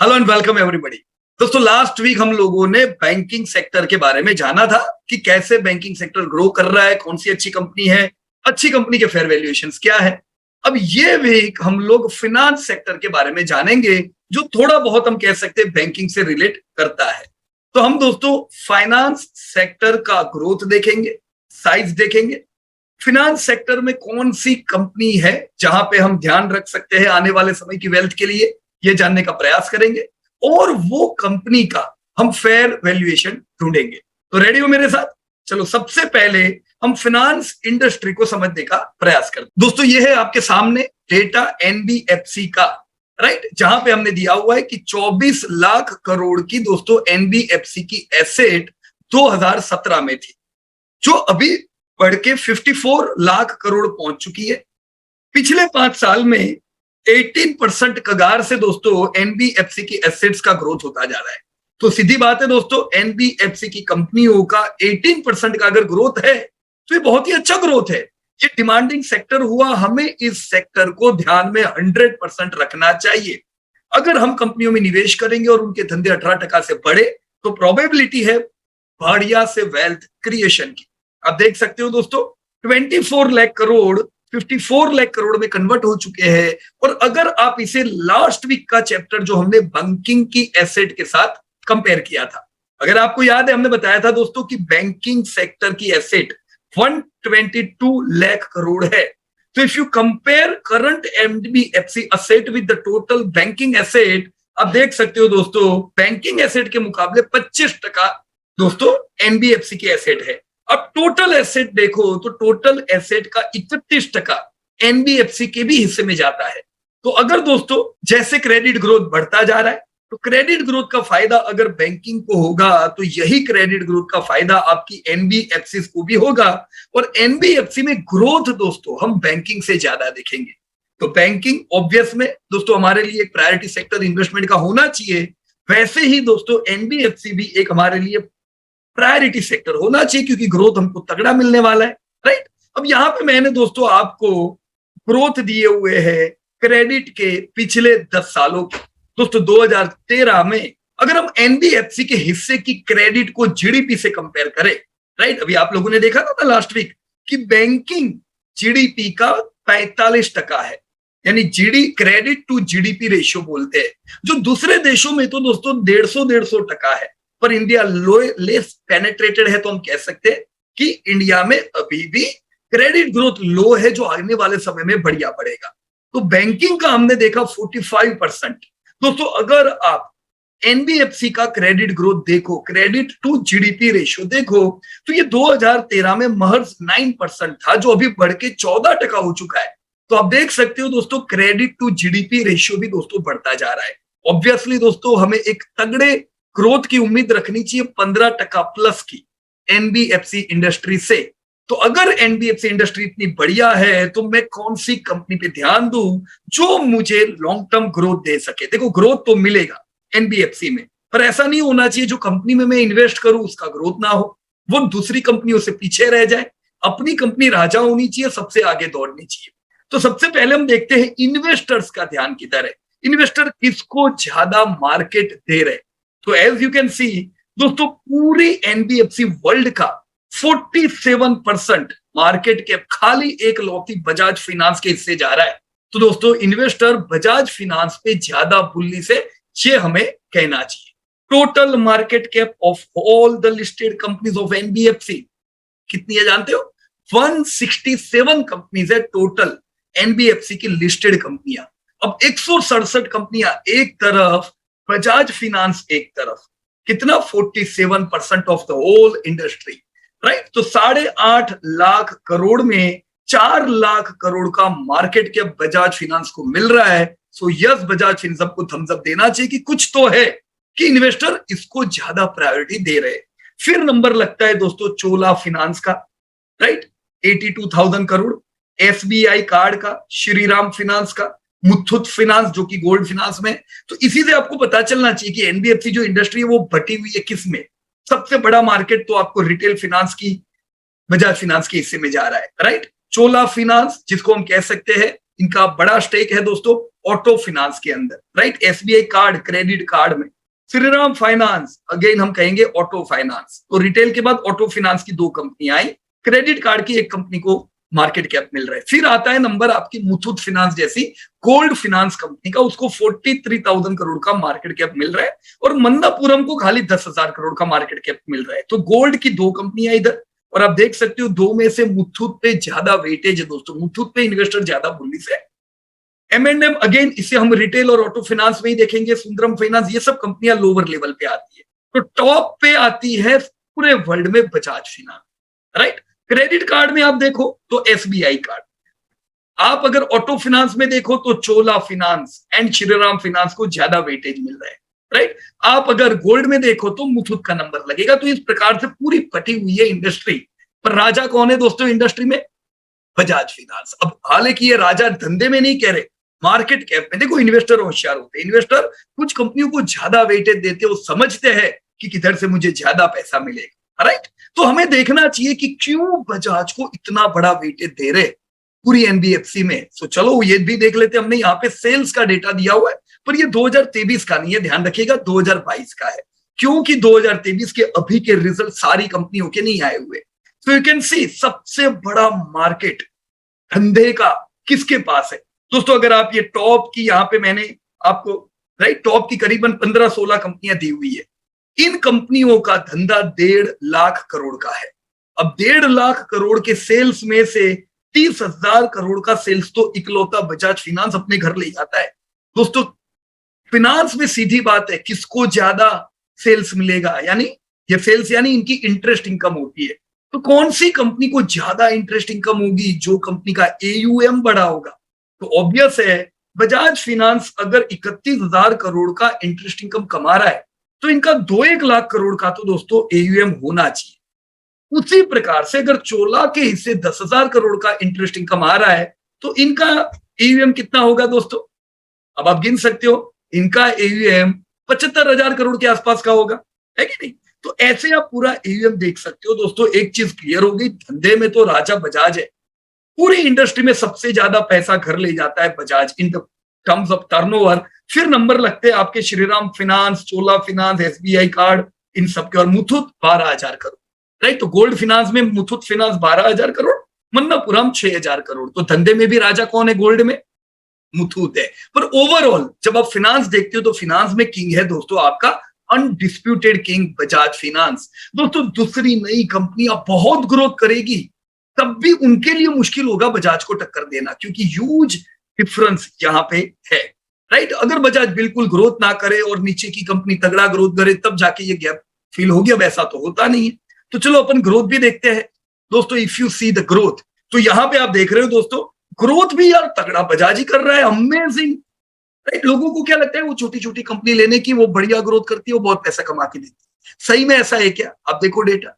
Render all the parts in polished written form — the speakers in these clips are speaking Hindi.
Hello and welcome everybody. दोस्तों लास्ट वीक हम लोगों ने बैंकिंग सेक्टर के बारे में जाना था कि कैसे बैंकिंग सेक्टर ग्रो कर रहा है, कौन सी अच्छी कंपनी है, अच्छी कंपनी के फेयर वैल्यूएशंस क्या है। अब ये वीक हम लोग फिनांस सेक्टर के बारे में जानेंगे जो थोड़ा बहुत हम कह सकते हैं बैंकिंग से रिलेट करता है। तो हम दोस्तों फाइनेंस सेक्टर का ग्रोथ देखेंगे, साइज देखेंगे, फिनांस सेक्टर में कौन सी कंपनी है जहां पे हम ध्यान रख सकते हैं आने वाले समय की वेल्थ के लिए, ये जानने का प्रयास करेंगे और वो कंपनी का हम फेयर वैल्यूएशन ढूंढेंगे। तो रेडी हो मेरे साथ? चलो सबसे पहले हम फिनांस इंडस्ट्री को समझने का प्रयास करते हैं। दोस्तों ये है आपके सामने डेटा एनबीएफसी का, राइट, जहां पे हमने दिया हुआ है कि 24 लाख करोड़ की दोस्तों एनबीएफसी की एसेट 2017 में थी, जो अभी बढ़ के 54 लाख करोड़ पहुंच चुकी है। पिछले 5 साल में 18% कगार से दोस्तों एनबीएफसी की एसेट्स का ग्रोथ होता जा रहा है। तो सीधी बात है दोस्तों, एनबीएफसी की कंपनियों का 18% का अगर ग्रोथ है तो ये बहुत ही अच्छा ग्रोथ है। ये डिमांडिंग सेक्टर हुआ, हमें इस सेक्टर को ध्यान में 100% रखना चाहिए। अगर हम कंपनियों में निवेश करेंगे और उनके धंधे 18% से बढ़े तो प्रोबेबिलिटी है बढ़िया से वेल्थ क्रिएशन की। आप देख सकते हो दोस्तों 24 लाख करोड़ 54 लाख करोड़ में कन्वर्ट हो चुके हैं। और अगर आप इसे लास्ट वीक का चैप्टर जो हमने बैंकिंग की एसेट के साथ कंपेयर किया था, अगर आपको याद है हमने बताया था दोस्तों कि बैंकिंग सेक्टर की एसेट 122 लाख करोड़ है। तो if you compare current NBFC asset with the total banking asset, आप देख सकते हो दोस्तों बैंकिंग एसेट के मुकाबले 25% दोस्तों एनबीएफसी की एसेट है। अब टोटल एसेट देखो तो टोटल एसेट का 31% एनबीएफसी के भी हिस्से में जाता है। तो अगर दोस्तों जैसे क्रेडिट ग्रोथ बढ़ता जा रहा है तो क्रेडिट ग्रोथ का फायदा अगर बैंकिंग को होगा तो यही क्रेडिट ग्रोथ का फायदा आपकी एनबीएफसी को भी होगा। और एनबीएफसी में ग्रोथ दोस्तों हम बैंकिंग से ज्यादा देखेंगे। तो बैंकिंग ऑब्वियस में दोस्तों हमारे लिए एक प्रायोरिटी सेक्टर इन्वेस्टमेंट का होना चाहिए, वैसे ही दोस्तों एनबीएफसी भी एक हमारे लिए प्रायोरिटी सेक्टर होना चाहिए क्योंकि ग्रोथ हमको तगड़ा मिलने वाला है, राइट। अब यहां पे मैंने दोस्तों आपको ग्रोथ दिए हुए हैं क्रेडिट के पिछले 10 सालों के। दोस्तों 2013 में अगर हम एनबीएफसी के हिस्से की क्रेडिट को जीडीपी से कंपेयर करें, राइट, अभी आप लोगों ने देखा था लास्ट वीक कि बैंकिंग जीडीपी का 45% है, यानी क्रेडिट टू जीडीपी रेशियो बोलते हैं, जो दूसरे देशों में तो दोस्तों 150-150% है। पर इंडिया लेस पेनेट्रेटेड है, तो हम कह सकते हैं कि इंडिया में अभी भी क्रेडिट ग्रोथ लो है, जो आने वाले समय में बढ़िया बढ़ेगा। तो बैंकिंग का हमने देखा 45%। दोस्तों अगर आप एनबीएफसी का क्रेडिट ग्रोथ देखो, क्रेडिट टू जीडीपी रेशियो देखो, तो ये 2013 में महज 9% था, जो अभी बढ़ के 14% हो चुका है। तो आप देख सकते हो दोस्तों क्रेडिट टू जीडीपी रेशियो भी दोस्तों बढ़ता जा रहा है। ऑब्वियसली दोस्तों हमें एक तगड़े ग्रोथ की उम्मीद रखनी चाहिए 15% प्लस की एनबीएफसी इंडस्ट्री से। तो अगर एनबीएफसी इंडस्ट्री इतनी बढ़िया है तो मैं कौन सी कंपनी पे ध्यान दूं जो मुझे लॉन्ग टर्म ग्रोथ दे सके। देखो ग्रोथ तो मिलेगा एनबीएफसी में, पर ऐसा नहीं होना चाहिए जो कंपनी में मैं इन्वेस्ट करूं उसका ग्रोथ ना हो, वो दूसरी कंपनियों से पीछे रह जाए। अपनी कंपनी राजा होनी चाहिए, सबसे आगे दौड़नी चाहिए। तो सबसे पहले हम देखते हैं इन्वेस्टर्स का ध्यान किधर है, इन्वेस्टर किसको ज्यादा मार्केट दे रहे। तो एज यू कैन सी दोस्तों पूरी एनबीएफसी वर्ल्ड का 47% मार्केट कैप खाली एक लौती बजाज फाइनेंस के हिस्से जा रहा है। तो दोस्तों इन्वेस्टर बजाज फाइनेंस पे ज्यादा बुल्ली से ये हमें कहना चाहिए। Total market cap of all the listed companies of NBFC कितनी है जानते हो? 167 कंपनीज है टोटल एनबीएफसी की लिस्टेड कंपनियां। अब 167 कंपनियां एक तरफ, बजाज फाइनेंस एक तरफ, कितना 47% of the whole industry, right. तो 8.5 लाख करोड़ में 4 लाख करोड़ का मार्केट कैप बजाज फाइनेंस को मिल रहा है। सो यस, बजाज फाइनेंस को थम्स अप देना चाहिए कि कुछ तो है कि इन्वेस्टर इसको ज्यादा प्रायोरिटी दे रहे हैं। फिर नंबर लगता है दोस्तों चोला फाइनेंस का, राइट, 82,000 करोड़, एसबीआई कार्ड का, श्रीराम फाइनेंस का, मुथूट फाइनेंस जो कि गोल्ड फाइनेंस में। तो इसी से आपको पता चलना चाहिए कि एनबीएफसी जो इंडस्ट्री है वो बटी हुई है किस में। सबसे बड़ा मार्केट तो आपको रिटेल फाइनेंस की बजाज फाइनेंस के हिस्से में जा रहा है, राइट। चोला फाइनेंस जिसको हम कह सकते हैं इनका बड़ा स्टेक है दोस्तों ऑटो फाइनेंस के अंदर, right. SBI card, credit card में, श्रीराम फाइनेंस, अगेन हम कहेंगे ऑटो फाइनेंस। तो रिटेल के बाद ऑटो फाइनेंस की दो कंपनी आई, क्रेडिट कार्ड की एक कंपनी को मार्केट कैप मिल रहा है। फिर आता है नंबर आपकी मुथूट फाइनेंस जैसी गोल्ड फाइनेंस कंपनी का, उसको 43,000 करोड़ का मार्केट कैप मिल रहा है, और मन्नापुरम को खाली 10,000 करोड़ का मार्केट कैप मिल रहा है। तो गोल्ड की दो कंपनियां इधर, और आप देख सकते हो दो में से मुथूट पे ज्यादा वेटेज है दोस्तों, मुथूट पे इन्वेस्टर ज्यादा बुलिश है। M&M अगेन इसे हम रिटेल और ऑटो फाइनेंस में ही देखेंगे, सुंदरम फाइनेंस, ये सब कंपनियां लोअर लेवल पे आती है। तो टॉप पे आती है पूरे वर्ल्ड में Bajaj finance, right. Credit card में आप देखो तो एसबीआई कार्ड, आप अगर ऑटो फाइनेंस में देखो तो चोला फाइनेंस एंड श्रीराम फाइनेंस को ज्यादा वेटेज मिल रहा है, राइट। आप अगर गोल्ड में देखो तो मुथूट का नंबर लगेगा। तो इस प्रकार से पूरी फटी हुई है इंडस्ट्री, पर राजा कौन है दोस्तों इंडस्ट्री में? बजाज फाइनेंस। अब हालांकि ये राजा धंधे में नहीं कह रहे, मार्केट कैप में देखो इन्वेस्टर होशियार होते हैं, इन्वेस्टर कुछ कंपनियों को ज्यादा वेटेज देते हैं, वो समझते हैं कि किधर से मुझे ज्यादा पैसा मिलेगा, राइट। तो हमें देखना चाहिए कि क्यों बजाज को इतना बड़ा वेटेज दे रहे पूरी एनबीएफसी में। तो चलो ये भी देख लेते हैं, हमने यहाँ पे सेल्स का डेटा दिया हुआ है, पर ये 2023 का नहीं है, ध्यान रखिएगा 2022 का है, क्योंकि 2023 के अभी के रिजल्ट सारी कंपनियों के नहीं आए हुए। तो यू कैन सी सबसे बड़ा मार्केट धंधे का किसके पास है दोस्तों। अगर आप ये टॉप की, यहाँ पे मैंने आपको राइट टॉप की करीबन 15-16 कंपनियां दी हुई है, इन कंपनियों का धंधा 1.5 लाख करोड़ का है। अब 1.5 लाख करोड़ के सेल्स में से 30,000 करोड़ का सेल्स तो इकलौता बजाज फाइनेंस अपने घर ले जाता है दोस्तों। फाइनेंस में सीधी बात है, किसको ज्यादा सेल्स मिलेगा, यानी ये सेल्स यानी इनकी इंटरेस्ट इनकम होती है। तो कौन सी कंपनी को ज्यादा इंटरेस्ट इनकम होगी? जो कंपनी का एयूएम बड़ा होगा। तो ऑब्वियस है बजाज फाइनेंस अगर 31,000 करोड़ का इंटरेस्ट इनकम कमा रहा है, तो इनका 2-1 लाख करोड़ का तो दोस्तों एयूएम होना चाहिए। उसी प्रकार से अगर चोला के हिस्से 10,000 करोड़ का इंटरेस्ट इनकम आ रहा है, तो इनका एयूएम कितना होगा दोस्तों? अब आप गिन सकते हो, इनका एयूएम 75,000 करोड़ के आसपास का होगा, है कि नहीं? तो ऐसे आप पूरा एयूएम देख सकते हो दोस्तों। एक चीज क्लियर हो गई, धंधे में तो राजा बजाज है, पूरी इंडस्ट्री में सबसे ज्यादा पैसा घर ले जाता है Bajaj in the terms of turnover. फिर नंबर लगते हैं आपके श्रीराम फाइनेंस, चोला फाइनेंस, एसबीआई कार्ड, इन सबके, और मुथूट 12,000 करोड़, राइट। तो गोल्ड फाइनेंस में मुथूट फाइनेंस 12,000 करोड़, मन्नापुरम 6,000 करोड़। तो धंधे में भी राजा कौन है गोल्ड में? मुथूट है। पर ओवरऑल जब आप फाइनेंस देखते हो तो फाइनेंस में किंग है दोस्तों आपका अनडिस्प्यूटेड किंग बजाज फाइनेंस। दोस्तों दूसरी नई कंपनियां बहुत ग्रोथ करेगी, तब भी उनके लिए मुश्किल होगा बजाज को टक्कर देना, क्योंकि ह्यूज डिफरेंस यहां पे है, राइट। अगर बजाज बिल्कुल ग्रोथ ना करे और नीचे की कंपनी तगड़ा ग्रोथ करे, तब जाके ये गैप फील होगी। अब ऐसा तो होता नहीं है। तो चलो अपन ग्रोथ भी देखते हैं दोस्तों। If you see the growth, तो यहां पे आप देख रहे हो दोस्तों, ग्रोथ भी यार तगड़ा बजाज ही कर रहा है, अमेजिंग, राइट। लोगों को क्या लगता है वो छोटी छोटी कंपनी लेने की, वो बढ़िया ग्रोथ करती है, वो बहुत पैसा कमा के देती है। सही में ऐसा है क्या? आप देखो डेटा,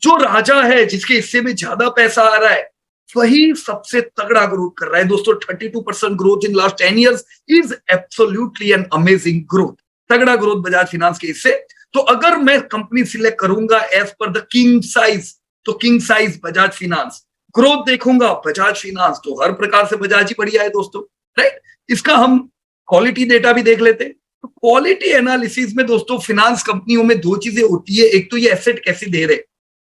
जो राजा है जिसके हिस्से में ज्यादा पैसा आ रहा है, वही सबसे तगड़ा ग्रोथ कर रहा है दोस्तों। 32% growth in last 10 years is absolutely an amazing growth. तगड़ा ग्रोथ बजाज फाइनेंस के हिस्से। तो अगर मैं कंपनी सिलेक्ट करूंगा as per the king size, तो king size Bajaj Finance. Growth देखूंगा बजाज फाइनेंस, तो हर प्रकार से बजाज ही बढ़िया है दोस्तों, राइट। इसका हम क्वालिटी डेटा भी देख लेते हैं। तो क्वालिटी एनालिसिस में दोस्तों फाइनेंस कंपनियों में दो चीजें होती है, एक तो ये एसेट कैसे दे रहे,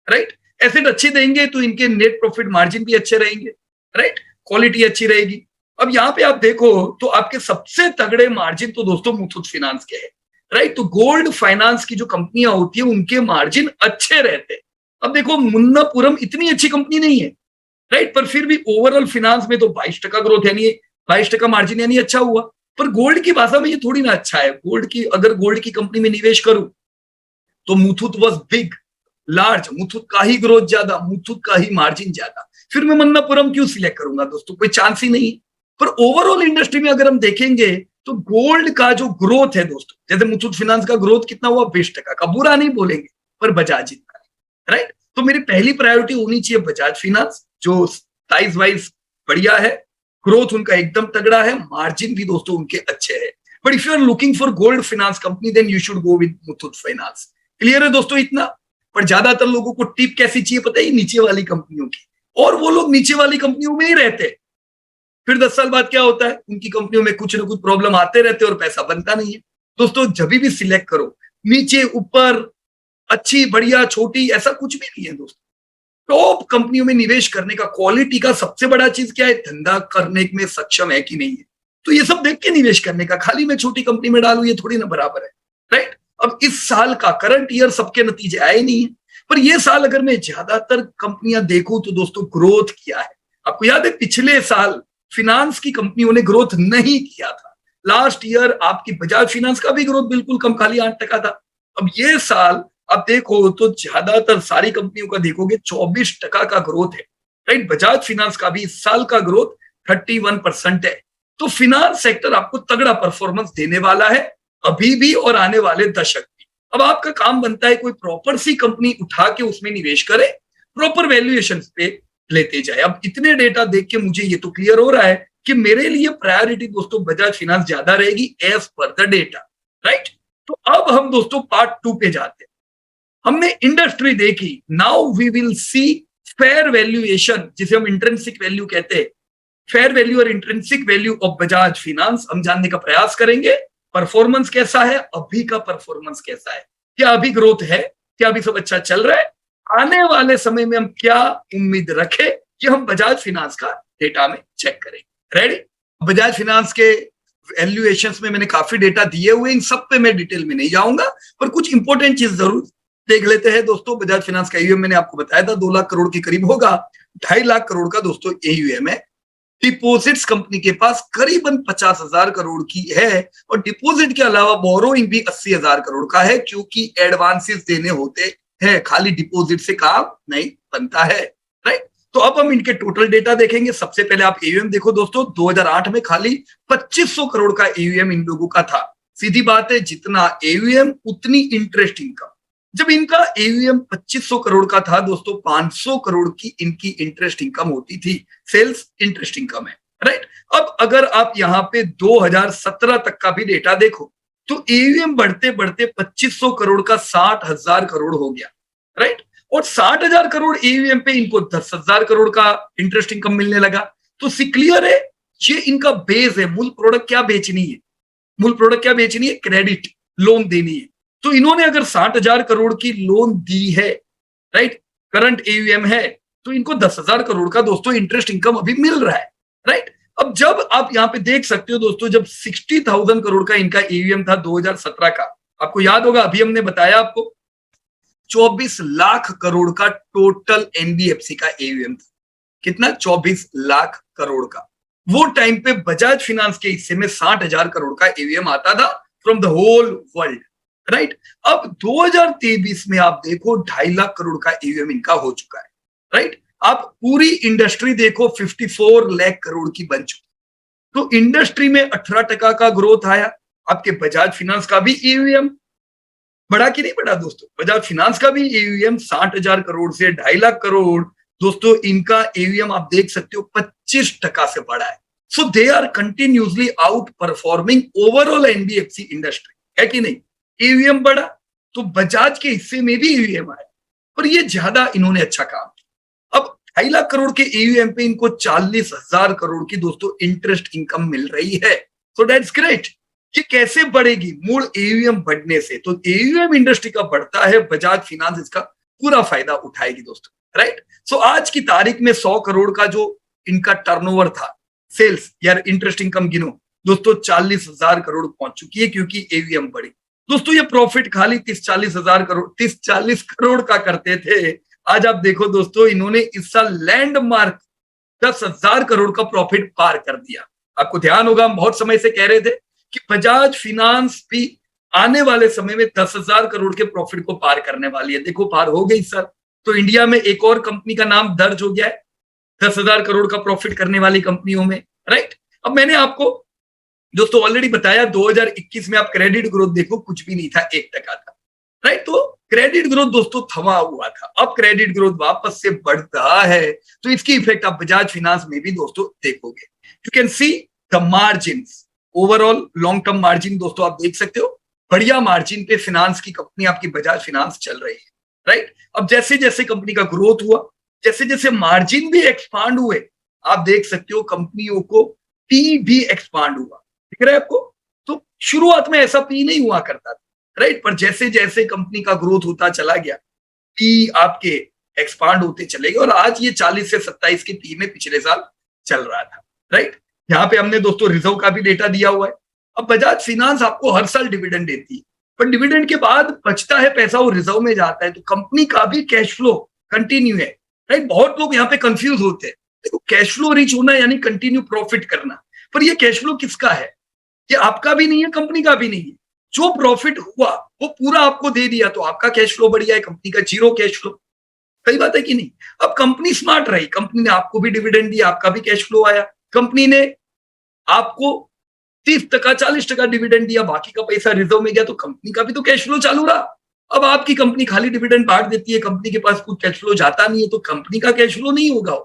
राइट। एसेट अच्छे देंगे तो इनके नेट प्रॉफिट मार्जिन भी अच्छे रहेंगे, राइट, क्वालिटी अच्छी रहेगी। अब यहाँ पे आप देखो तो आपके सबसे तगड़े मार्जिन तो दोस्तों मुथूट फाइनेंस के हैं, राइट। तो गोल्ड फाइनेंस की जो कंपनियां होती है उनके मार्जिन अच्छे रहते हैं। अब देखो मन्नापुरम इतनी अच्छी कंपनी नहीं है, राइट, पर फिर भी ओवरऑल फाइनेंस में तो 22% ग्रोथ यानी 22% मार्जिन यानी अच्छा हुआ। पर गोल्ड की भाषा में ये थोड़ी ना अच्छा है। गोल्ड की, अगर गोल्ड की कंपनी में निवेश करूं तो Muthoot was big, large, Muthoot का ही ग्रोथ ज्यादा, मुथूट का ही मार्जिन ज्यादा, फिर मैं मन्नापुरम क्यों सिलेक्ट करूंगा दोस्तों? कोई चांस ही नहीं। पर ओवरऑल इंडस्ट्री में अगर हम देखेंगे तो गोल्ड का जो ग्रोथ है दोस्तों, जैसे मुथूट फाइनेंस का ग्रोथ कितना हुआ? 20% का। बुरा नहीं बोलेंगे, पर बजाज इतना है, राइट। तो मेरी पहली प्रायोरिटी होनी चाहिए बजाज फाइनेंस, जो साइज वाइज बढ़िया है, ग्रोथ उनका एकदम तगड़ा है, मार्जिन भी दोस्तों उनके अच्छे है। But if you are looking for gold finance company then you should go with Muthoot finance. Clear है दोस्तों इतना? पर ज्यादातर लोगों को टिप कैसी चाहिए पता है? नीचे वाली कंपनियों की, और वो लोग नीचे वाली कंपनियों में ही रहते हैं। फिर 10 साल बाद क्या होता है, उनकी कंपनियों में कुछ ना कुछ प्रॉब्लम आते रहते और पैसा बनता नहीं है। दोस्तों जब भी सिलेक्ट करो, नीचे ऊपर, अच्छी बढ़िया छोटी, ऐसा कुछ भी नहीं है दोस्तों। टॉप कंपनियों में निवेश करने का क्वालिटी का सबसे बड़ा चीज क्या है, धंधा करने में सक्षम है कि नहीं है। तो ये सब देख के निवेश करने का, खाली मैं छोटी कंपनी में डालू ये थोड़ी ना बराबर है, राइट। अब इस साल का करंट ईयर सबके नतीजे आए नहीं है, पर ये साल अगर मैं ज्यादातर कंपनियां देखूं तो दोस्तों ग्रोथ किया है। आपको याद है पिछले साल फिनांस की कंपनियों ने ग्रोथ नहीं किया था। लास्ट ईयर आपकी बजाज फिनांस का भी ग्रोथ बिल्कुल कम, खाली 8% था। अब ये साल आप देखो तो ज्यादातर सारी कंपनियों का देखोगे 24% का ग्रोथ है, राइट। बजाज फिनांस का भी इस साल का ग्रोथ 31% है। तो फिनांस सेक्टर आपको तगड़ा परफॉर्मेंस देने वाला है अभी भी और आने वाले दशक भी। अब आपका काम बनता है कोई प्रॉपर सी कंपनी उठा के उसमें निवेश करे, प्रॉपर वैल्यूएशन पे लेते जाए। अब इतने डेटा देख के मुझे ये तो क्लियर हो रहा है कि मेरे लिए प्रायोरिटी दोस्तों बजाज फिनांस ज्यादा रहेगी as per the data, right. तो अब हम दोस्तों पार्ट 2 पे जाते हैं। हमने इंडस्ट्री देखी, now we will see fair valuation, जिसे हम इंट्रिंसिक वैल्यू कहते हैं। फेयर वैल्यू और intrinsic value of Bajaj finance हम जानने का प्रयास करेंगे। परफॉर्मेंस कैसा है, अभी का परफॉर्मेंस कैसा है, क्या अभी ग्रोथ है, क्या अभी सब अच्छा चल रहा है, आने वाले समय में हम क्या उम्मीद रखें, कि हम बजाज फिनांस का डेटा में चेक करेंगे। रेडी? बजाज फिनांस के वैल्यूएशंस में मैंने काफी डेटा दिए हुए, इन सब पे मैं डिटेल में नहीं जाऊंगा, पर कुछ इंपॉर्टेंट चीज जरूर देख लेते हैं दोस्तों। बजाज फिनांस का एयूएम मैंने आपको बताया था 2 लाख करोड़ के करीब होगा, 2.5 लाख करोड़ का दोस्तों एयूएम है। डिपोजिट्स कंपनी के पास करीबन 50,000 करोड़ की है, और डिपॉजिट के अलावा बोरोइंग भी 80,000 करोड़ का है, क्योंकि एडवांसेस देने होते हैं, खाली डिपॉजिट से काम नहीं बनता है, राइट। तो अब हम इनके टोटल डेटा देखेंगे। सबसे पहले आप एयूएम देखो दोस्तों, 2008 में खाली 2500 करोड़ का एयूएम इन लोगों का था। सीधी बात है, जितना एयूएम उतनी इंटरेस्ट इनकम। जब इनका एयूएम 2500 करोड़ का था दोस्तों, 500 करोड़ की इनकी इंटरेस्ट इनकम होती थी, सेल्स इंटरेस्ट इनकम है, राइट। अब अगर आप यहाँ पे 2017 तक का भी डेटा देखो तो एयूएम बढ़ते बढ़ते 2500 करोड़ का 60,000 करोड़ हो गया, राइट। और 60,000 करोड़ एयूएम पे इनको 10,000 करोड़ का इंटरेस्ट इनकम मिलने लगा। तो क्लियर है, ये इनका बेस है। मूल प्रोडक्ट क्या बेचनी है, मूल प्रोडक्ट क्या बेचनी है, क्रेडिट, लोन देनी है। तो इन्होंने अगर 60,000 करोड़ की लोन दी है, राइट, करंट एयूएम है, तो इनको 10,000 करोड़ का दोस्तों इंटरेस्ट इनकम अभी मिल रहा है, राइट। अब जब आप यहाँ पे देख सकते हो दोस्तों, जब 60,000 करोड़ का इनका एयूएम था 2017 का, आपको याद होगा अभी हमने बताया आपको 24 लाख करोड़ का टोटल एनबीएफसी का एयूएम था। कितना? 24 लाख करोड़ का। वो टाइम पे बजाज फिनांस के हिस्से में 60,000 करोड़ का एयूएम आता था from the whole world, right. अब 2023 में आप देखो 2.5 लाख करोड़ का एयूएम इनका हो चुका है, राइट। आप पूरी इंडस्ट्री देखो 54 लाख करोड़ की बन चुकी। तो इंडस्ट्री में 18% का ग्रोथ आया। आपके बजाज फिनांस का भी एयूएम बढ़ा कि नहीं बढ़ा दोस्तों? बजाज फिनांस का भी एयूएम 60,000 करोड़ से 2.5 लाख करोड़ दोस्तों, इनका एयूएम आप देख सकते हो 25% से बढ़ा है। So they are continuously outperforming overall NBFC industry, है कि नहीं? एयूएम बढ़ा तो बजाज के हिस्से में भी एयूएम आया, पर ये ज्यादा इन्होंने अच्छा काम किया। अब 2.5 लाख करोड़ के एयूएम पे इनको 40,000 करोड़ की दोस्तों इंटरेस्ट इनकम मिल रही है। So that's great. ये कैसे बढ़ेगी? मूल एयूएम बढ़ने से। तो एयूएम इंडस्ट्री का बढ़ता है, बजाज फिनांस इसका पूरा फायदा उठाएगी दोस्तों, राइट। सो आज की तारीख में 100 करोड़ का जो इनका टर्नओवर था, सेल्स या इंटरेस्ट इनकम गिनो दोस्तों, 40,000 करोड़ पहुंच चुकी है, क्योंकि एयूएम बढ़ी। दोस्तों ये प्रॉफिट खाली 30-40 करोड़ का करते थे। आज आप देखो दोस्तों, इन्होंने इस साल लैंडमार्क 10,000 करोड़ का प्रॉफिट पार कर दिया। आपको ध्यान होगा, हम बहुत समय से कह रहे थे कि बजाज फिनांस भी आने वाले समय में 10,000 करोड़ के प्रॉफिट को पार करने वाली है। देखो पार हो गई सर। तो इंडिया में एक और कंपनी का नाम दर्ज हो गया है 10,000 करोड़ का प्रॉफिट करने वाली कंपनियों में, राइट। अब मैंने आपको दोस्तों ऑलरेडी बताया 2021 में आप क्रेडिट ग्रोथ देखो, कुछ भी नहीं था, 1% था, राइट। तो क्रेडिट ग्रोथ दोस्तों थमा हुआ था, अब क्रेडिट ग्रोथ वापस से बढ़ रहा है। तो इसकी इफेक्ट आप बजाज फिनांस में भी दोस्तों देखोगे। You can see the margin, overall long term margin दोस्तों आप देख सकते हो, बढ़िया मार्जिन पे फिनांस की कंपनी आपकी बजाज फिनांस चल रही है, राइट। अब जैसे जैसे कंपनी का ग्रोथ हुआ, जैसे जैसे मार्जिन भी एक्सपांड हुए, आप देख सकते हो कंपनियों को पी भी एक्सपांड हुआ, दिख रहा है आपको। तो शुरुआत में ऐसा पी नहीं हुआ करता था, राइट, पर जैसे जैसे कंपनी का ग्रोथ होता चला गया पी आपके एक्सपांड होते चले गए और आज ये 40 से 27 के पी में पिछले साल चल रहा था, राइट। यहाँ पे हमने दोस्तों रिजर्व का भी डेटा दिया हुआ है। अब बजाज फिनांस आपको हर साल डिविडेंड देती है, पर डिविडेंड के बाद बचता है पैसा वो रिजर्व में जाता है, तो कंपनी का भी कैश फ्लो कंटिन्यू है, राइट। बहुत लोग यहाँ पे कंफ्यूज होते हैं, देखो कैश फ्लो रिच होना यानी कंटिन्यू प्रॉफिट करना, पर ये कैश फ्लो किसका है? ये आपका भी नहीं है, कंपनी का भी नहीं है। जो प्रॉफिट हुआ वो पूरा आपको दे दिया तो आपका कैश फ्लो बढ़िया है, कंपनी का जीरो कैश फ्लो। सही बात है कि नहीं? अब कंपनी स्मार्ट रही, कंपनी ने आपको भी डिविडेंड दिया, आपका भी कैश फ्लो आया। कंपनी ने आपको 30% 40% डिविडेंड दिया, बाकी का पैसा रिजर्व में गया, तो कंपनी का भी तो कैश फ्लो चालू रहा। अब आपकी कंपनी खाली डिविडेंड बांट देती है, कंपनी के पास कुछ कैश फ्लो जाता नहीं है, तो कंपनी का कैश फ्लो नहीं होगा।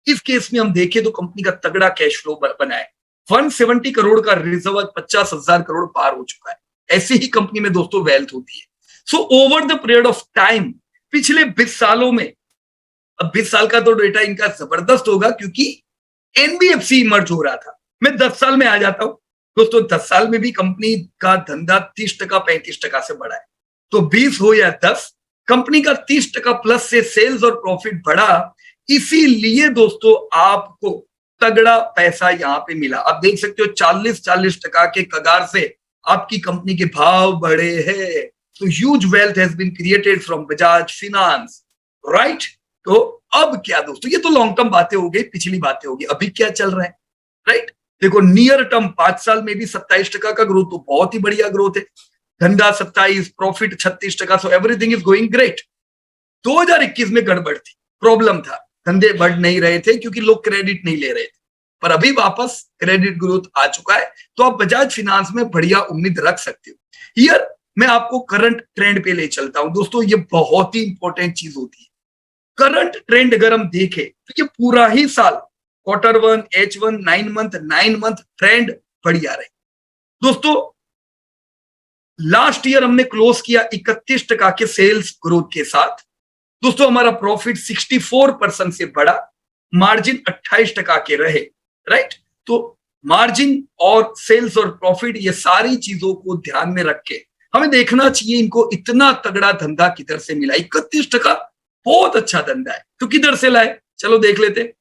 इस केस में हम देखें तो कंपनी का तगड़ा कैश फ्लो बना है। 170 करोड़ का रिजर्व 50,000 करोड़ पार हो चुका है। ऐसे ही कंपनी में दोस्तों वेल्थ होती है। So over the period of time, पिछले 20 सालों में, अब 20 साल का तो डेटा इनका जबरदस्त होगा क्योंकि एनबीएफसी इमर्ज हो रहा था। मैं 10 साल में आ जाता हूं दोस्तों, 10 साल में भी कंपनी का धंधा 30% 35% से बढ़ा है। तो 20 हो या 10, कंपनी का 30% प्लस से सेल्स और प्रॉफिट बढ़ा, इसीलिए दोस्तों आपको तगड़ा पैसा यहां पे मिला। आप देख सकते हो 40% के कगार से आपकी कंपनी के भाव बढ़े हैं। तो huge wealth has been created from Bajaj finance, right. तो अब क्या दोस्तों, ये तो लॉन्ग टर्म बातें हो गई, पिछली बातें होगी, अभी क्या चल रहा है, राइट। देखो नियर टर्म 5 साल में भी 27% का ग्रोथ, तो बहुत ही बढ़िया ग्रोथ है। धंधा 27, profit 36%, so everything is going great. 2021 में गड़बड़ थी, प्रॉब्लम था, धंधे बढ़ नहीं रहे थे क्योंकि लोग क्रेडिट नहीं ले रहे थे, पर अभी वापस क्रेडिट ग्रोथ आ चुका है, तो आप बजाज फिनांस में बढ़िया उम्मीद रख सकते हो। हियर मैं आपको करंट ट्रेंड पे ले चलता हूं दोस्तों, ये बहुत ही इंपॉर्टेंट चीज होती है। करंट ट्रेंड अगर हम देखें तो ये पूरा ही साल Q1, H1, 9 मंथ ट्रेंड बढ़िया रहे दोस्तों। लास्ट ईयर हमने क्लोज किया 31% के सेल्स ग्रोथ के साथ दोस्तों। हमारा प्रॉफिट 64% से बढ़ा, मार्जिन 28% के रहे, राइट। तो मार्जिन और सेल्स और प्रॉफिट, ये सारी चीजों को ध्यान में रख के हमें देखना चाहिए इनको इतना तगड़ा धंधा किधर से मिला। 31% बहुत अच्छा धंधा है, तो किधर से लाए, चलो देख लेते।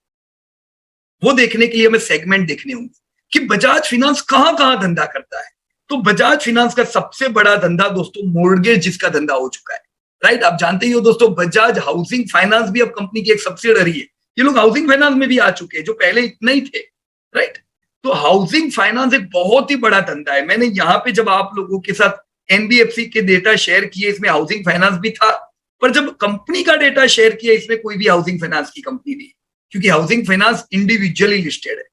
वो देखने के लिए हमें सेगमेंट देखने होंगे कि बजाज फिनांस कहां कहां धंधा करता है। तो बजाज फिनांस का सबसे बड़ा धंधा दोस्तों मोर्गेज का धंधा हो चुका है, राइट। आप जानते ही हो दोस्तों, बजाज हाउसिंग फाइनेंस भी अब कंपनी की एक सब्सिडरी है। ये लोग हाउसिंग फाइनेंस में भी आ चुके हैं, जो पहले इतना ही थे, राइट। तो हाउसिंग फाइनेंस एक बहुत ही बड़ा धंधा है। मैंने यहाँ पे जब आप लोगों के साथ एनबीएफसी के डेटा शेयर किए, इसमें हाउसिंग फाइनेंस भी था, पर जब कंपनी का डेटा शेयर किया इसमें कोई भी हाउसिंग फाइनेंस की कंपनी नहीं, क्योंकि हाउसिंग फाइनेंस इंडिविजुअली लिस्टेड है।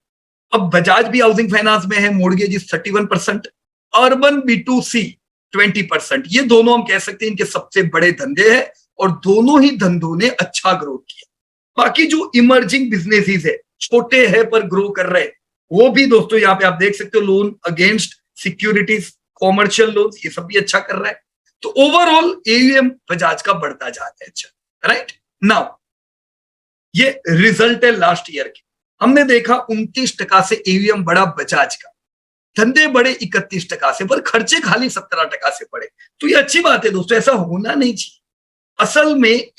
अब बजाज भी हाउसिंग फाइनेंस में है, मोर्गेज 31%, अर्बन B2C 20%। ये दोनों हम कह सकते हैं इनके सबसे बड़े धंधे हैं और दोनों ही धंधों ने अच्छा ग्रोथ किया। बाकी जो इमर्जिंग बिजनेसेस है, छोटे हैं पर ग्रो कर रहे हैं, वो भी दोस्तों यहाँ पे आप देख सकते हो, loan against securities, commercial loan, ये सब भी अच्छा कर रहा है। तो ओवरऑल AUM बजाज का बढ़ता जा रहा है, अच्छा, राइट। नाउ ये रिजल्ट है लास्ट ईयर के, हमने देखा 29% से AUM बढ़ा बजाज का, धंधे बढ़े 31% से, पर खर्चे खाली 17% से बढ़े। तो ये अच्छी बात है दोस्तों, ऐसा होना नहीं चाहिए। असल में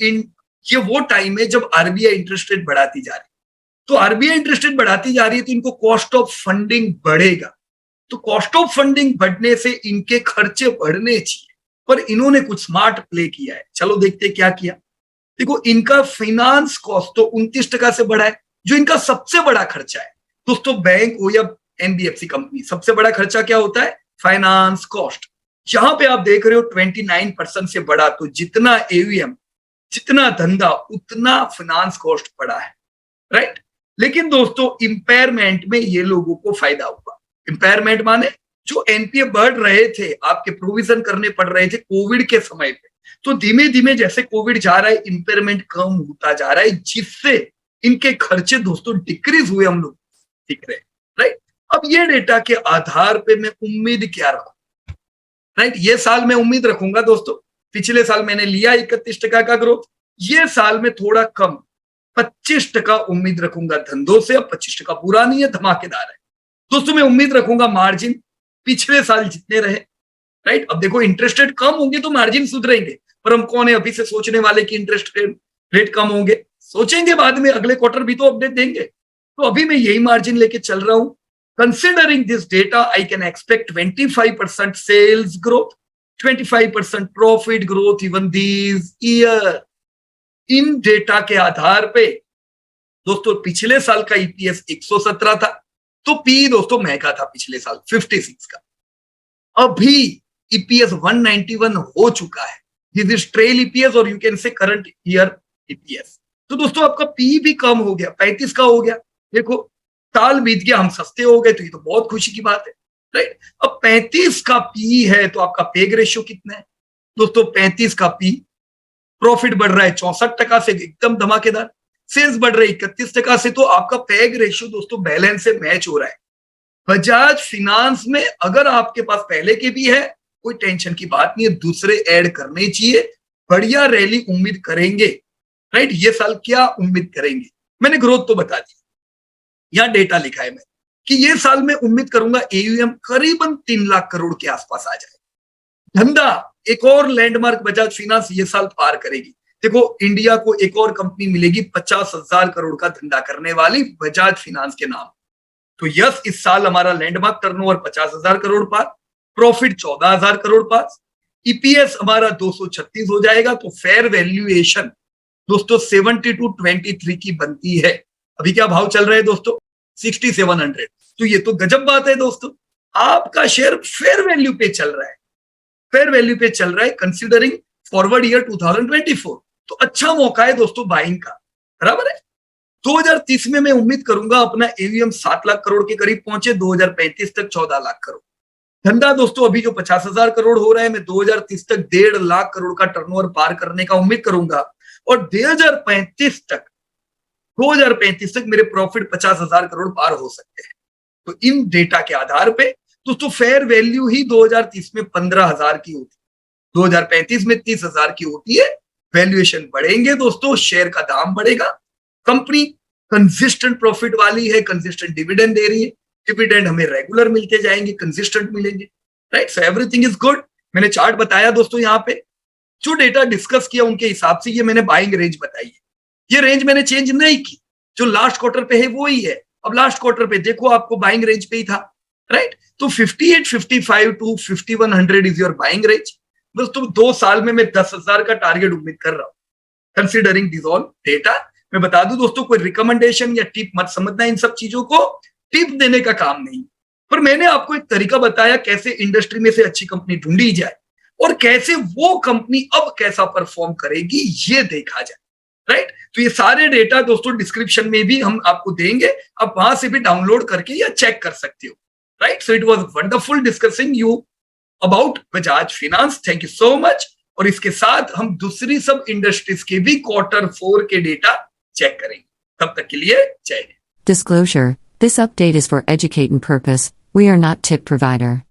ये वो टाइम है जब RBI इंटरेस्ट रेट बढ़ाती जा रही है। तो RBI इंटरेस्ट रेट बढ़ाती जा रही है तो इनको कॉस्ट ऑफ फंडिंग बढ़ेगा, तो कॉस्ट ऑफ फंडिंग बढ़ने से इनके खर्चे बढ़ने चाहिए, पर इन्होंने कुछ स्मार्ट प्ले किया है। चलो देखते क्या किया। देखो इनका फाइनेंस कॉस्ट तो 29% से बढ़ा है, जो इनका सबसे बड़ा खर्चा है दोस्तों, बैंक हो या एनबीएफसी कंपनी, सबसे बड़ा खर्चा क्या होता है, फाइनेंस कॉस्ट। यहां पे आप देख रहे हो 29% से बढ़ा, तो जितना AUM, जितना धंधा, उतना फाइनेंस कॉस्ट बढ़ा है, राइट। लेकिन दोस्तों इंपेयरमेंट में ये लोगों को फायदा हुआ। इंपेयरमेंट माने जो एनपीए बढ़ रहे थे, आपके प्रोविजन करने पड़ रहे थे कोविड के समय पे, तो धीमे धीमे जैसे कोविड जा रहा है इंपेयरमेंट कम होता जा रहा है, जिससे इनके खर्चे दोस्तों डिक्रीज हुए, हम लोग दिख रहे हैं, राइट। अब ये डेटा के आधार पे मैं उम्मीद क्या रखूं, राइट। ये साल मैं उम्मीद रखूंगा दोस्तों, पिछले साल मैंने लिया 31% का ग्रोथ, ये साल में थोड़ा कम, 25% उम्मीद रखूंगा धंधों से, अब 25% पूरा नहीं है, धमाकेदार है दोस्तों। मैं उम्मीद रखूंगा मार्जिन पिछले साल जितने रहे, राइट। अब देखो इंटरेस्ट रेट कम होंगे तो मार्जिन सुधरेंगे, पर हम कौन है अभी से सोचने वाले कि इंटरेस्ट रेट कम होंगे, सोचेंगे बाद में, अगले क्वार्टर भी तो अपडेट देंगे। तो अभी मैं यही मार्जिन लेके चल रहा हूं। Considering this data I can expect 25% sales growth, 25% profit growth even this year. इन डेटा के आधार पे दोस्तों पिछले साल का ईपीएस 117 था, तो पी दोस्तों महंगा था पिछले साल 56 का। अभी ईपीएस 191 हो चुका है, दिस इज ट्रेल ईपीएस और you can say current year EPS. तो दोस्तों आपका पी भी कम हो गया, 35 का हो गया। देखो साल बीत गया, हम सस्ते हो गए, तो ये तो बहुत खुशी की बात है, राइट। अब 35 का पी है तो आपका पेग रेशियो कितना है दोस्तों? 35 का पी, प्रॉफिट बढ़ रहा है 64% से, एकदम धमाकेदार। सेल्स बढ़ रही 31% से, तो आपका पेग रेशियो दोस्तों बैलेंस से मैच हो रहा है। बजाज फिनांस में अगर आपके पास पहले के भी है, कोई टेंशन की बात नहीं है, दूसरे ऐड करने चाहिए। बढ़िया रैली उम्मीद करेंगे, राइट। ये साल क्या उम्मीद करेंगे, मैंने ग्रोथ तो बता दी, यहां डेटा लिखा है मैं कि ये साल में उम्मीद करूंगा एयूएम करीबन 3 लाख करोड़ के आसपास आ जाए। धंधा एक और लैंडमार्क बजाज फिनांस ये साल पार करेगी। देखो इंडिया को एक और कंपनी मिलेगी 50,000 करोड़ का धंधा करने वाली बजाज फिनांस के नाम। तो यस, इस साल हमारा लैंडमार्क टर्नओवर 50,000 करोड़ पार, प्रॉफिट 14,000 करोड़ पास, ईपीएस हमारा 236 हो जाएगा। तो फेयर वैल्यूएशन दोस्तों 72-23 की बनती है। अभी क्या भाव चल रहा है दोस्तों? 6700। तो ये तो गजब बात है दोस्तों, आपका शेयर फेयर वैल्यू पे चल रहा है, फेयर वैल्यू पे चल रहा है कंसीडरिंग फॉरवर्ड ईयर 2024। तो अच्छा मौका है दोस्तों बाइंग का, बराबर है। 2030 में मैं उम्मीद करूंगा अपना एवीएम 7 लाख करोड़ के करीब पहुंचे, 2035 तक 14 लाख करोड़। धंधा दोस्तों अभी जो 50,000 करोड़ हो रहा है, मैं 2030 तक 1.5 लाख करोड़ का टर्नओवर पार करने का उम्मीद करूंगा, और 2035 तक मेरे प्रॉफिट 50,000 करोड़ पार हो सकते हैं। तो इन डेटा के आधार पे दोस्तों फेयर वैल्यू ही 2030 में 15,000 की होती है, 2035 में 30,000 की होती है। वैल्यूएशन बढ़ेंगे दोस्तों, शेयर का दाम बढ़ेगा, कंपनी कंसिस्टेंट प्रॉफिट वाली है, कंसिस्टेंट डिविडेंड दे रही है, डिविडेंड हमें रेगुलर मिलते जाएंगे, कंसिस्टेंट मिलेंगे, right. So everything is good. मैंने चार्ट बताया दोस्तों, यहाँ पे जो डेटा डिस्कस किया उनके हिसाब से ये मैंने बाइंग रेंज बताई है। ये रेंज मैंने चेंज नहीं की, जो लास्ट क्वार्टर पे है वो ही है। अब लास्ट क्वार्टर पे देखो आपको बाइंग रेंज पे ही था, राइट। तो 5855 to 5100 is your buying range. बस तुम 2 साल में मैं 10,000 का टारगेट उम्मीद कर रहा हूं, कंसिडरिंग दिस ऑल डेटा। मैं बता दूं दोस्तों, कोई रिकमेंडेशन या टिप मत समझना, इन सब चीजों को टिप देने का काम नहीं, पर मैंने आपको एक तरीका बताया कैसे इंडस्ट्री में से अच्छी कंपनी ढूंढी जाए और कैसे वो कंपनी अब कैसा परफॉर्म करेगी ये देखा जाए, राइट। तो ये सारे डेटा दोस्तों डिस्क्रिप्शन में भी हम आपको देंगे, आप वहां से भी डाउनलोड करके या चेक कर सकते हो, right. So it was wonderful discussing you about Bajaj finance, thank you so much. और इसके साथ हम दूसरी सब इंडस्ट्रीज के भी Q4 के डेटा चेक करेंगे। तब तक के लिए जय Hind. Disclosure: This update is for educating purpose. We are not tip provider.